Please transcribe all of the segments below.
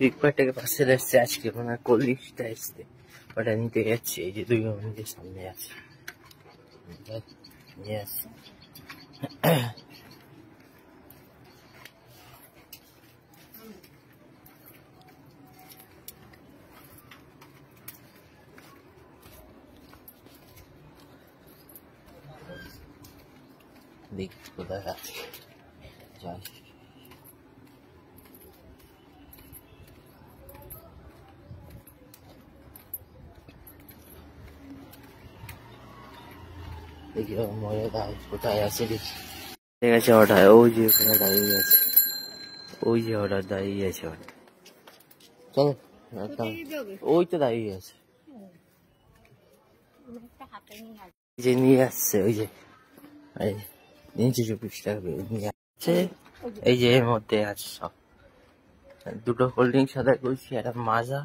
Flipkart থেকে parcel এসছে আজকে, মানে কোল্ড ড্রিঙ্কসটা এসছে, ওটা নিতে যাচ্ছি। এই যে 2 মিনিটের সামনে আছে, নিয়ে আসছি। দেখি কোথায় আছে, যাই। দেখি মজাদার কোথায় আছে, দেখি। ঠিক আছে, অর্ডার ওই যে ওখানে দাঁড়িয়ে আছে, ওই যে অর্ডার দাঁড়িয়ে আছে, চলো ওই তো দাঁড়িয়ে আছে, যে নিয়ে আসছে ওই যে নিচে 24 টাকা নিয়ে আসছে। এই যে এর মধ্যে আছে সব, 2টো কোল্ড ড্রিঙ্কস সাথে করছি, একটা মাজা,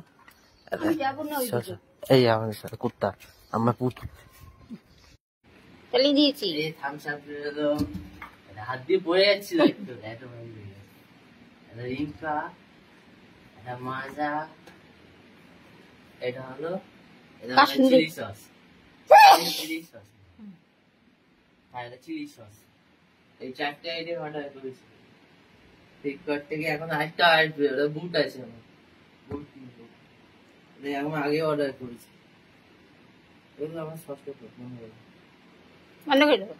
এই আমাদের সাথে কুত্তা, আমরা পুতু চালিয়ে দিয়েছি। হাত দিয়ে পড়ে যাচ্ছিল একটু, একটা রিঙ্কা, একটা মাজা, এটা হলো চিলি সস, চিলি সস, আর এটা চিলি সস। এই 4টে আইটেম অর্ডার করেছি ফ্লিপকার্ট থেকে। এখন আরেকটা আসবে, ওটা বুট আছে আমার, বুট কিনবো, এখন আগে অর্ডার করেছি। এগুলো আমার সসটা বন্ধ করে দেবো।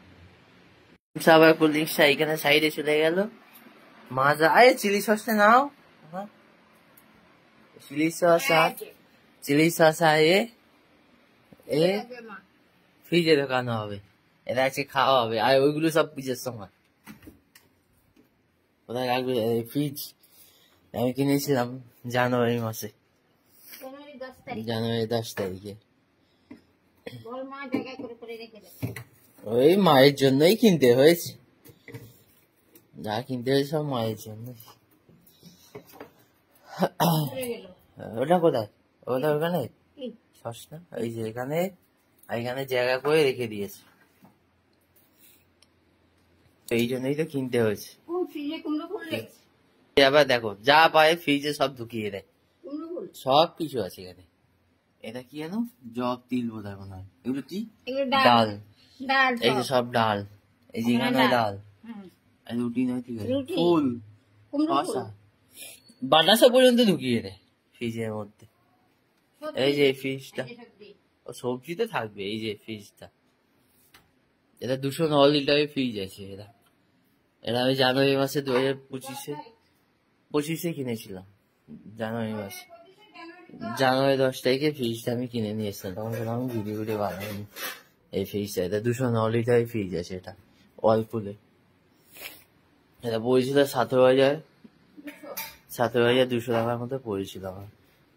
আবার কোল্ড ড্রিঙ্কসটা এখানে সাইডে চলে গেল। মাজা, আরে চিলি সসটা নাও, চিলি সস, চিলি সস এ ফ্রিজে ঢোকানো হবে, এটা আজকে খাওয়া হবে। আর ওইগুলো সব পিজের সময় কোথায় রাখবে? ফ্রিজ আমি কিনেছিলাম জানুয়ারি মাসে, জানুয়ারি 10 তারিখে। ওই মায়ের জন্যই কিনতে হয়েছে, যা কিনতে হয়েছে সব মায়ের জন্য। ওটা কোথায়? ওটা ওখানে সস না, এই যে এখানে এখানে জায়গা করে রেখে দিয়েছে, এই জন্যই তো কিনতে হয়েছে। আবার দেখো যা পায় ফ্রিজে সব ঢুকিয়ে দেয়, সব কিছু আছে এখানে। এটা কি জানো? জব তিল বোধহয় মনে হয়। এগুলো কি? ডাল, এই যে সব ডাল, এই যে এখানে ডাল, রুটি নয়, ঠিক আছে, ফুল, শসা, বাতাসা পর্যন্ত ঢুকিয়ে দেয় ফ্রিজের মধ্যে। এই যে ফ্রিজটা, ও সবজি তো থাকবে। এই যে ফ্রিজটা, এটা 209 লিটারের ফ্রিজ আছে। এটা আমি জানুয়ারি মাসে 2025-এ কিনেছিলাম, জানুয়ারি মাসে, জানুয়ারি 10 তারিখে ফ্রিজটা আমি কিনে নিয়ে এসেছিলাম। তখন আমি ভিডিও বানাইনি এই ফ্রিজটা। এটা 209 লিটারের ফ্রিজ আছে, এটা ওয়ালপুলে। এটা পড়েছিল 17,200 টাকার মতো পড়েছিল আমার।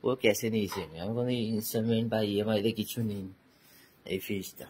ও ক্যাশে নিয়েছি আমি কোনো ইনস্টলমেন্ট বা EMI তে কিছু নিই এই ফ্রিজটা।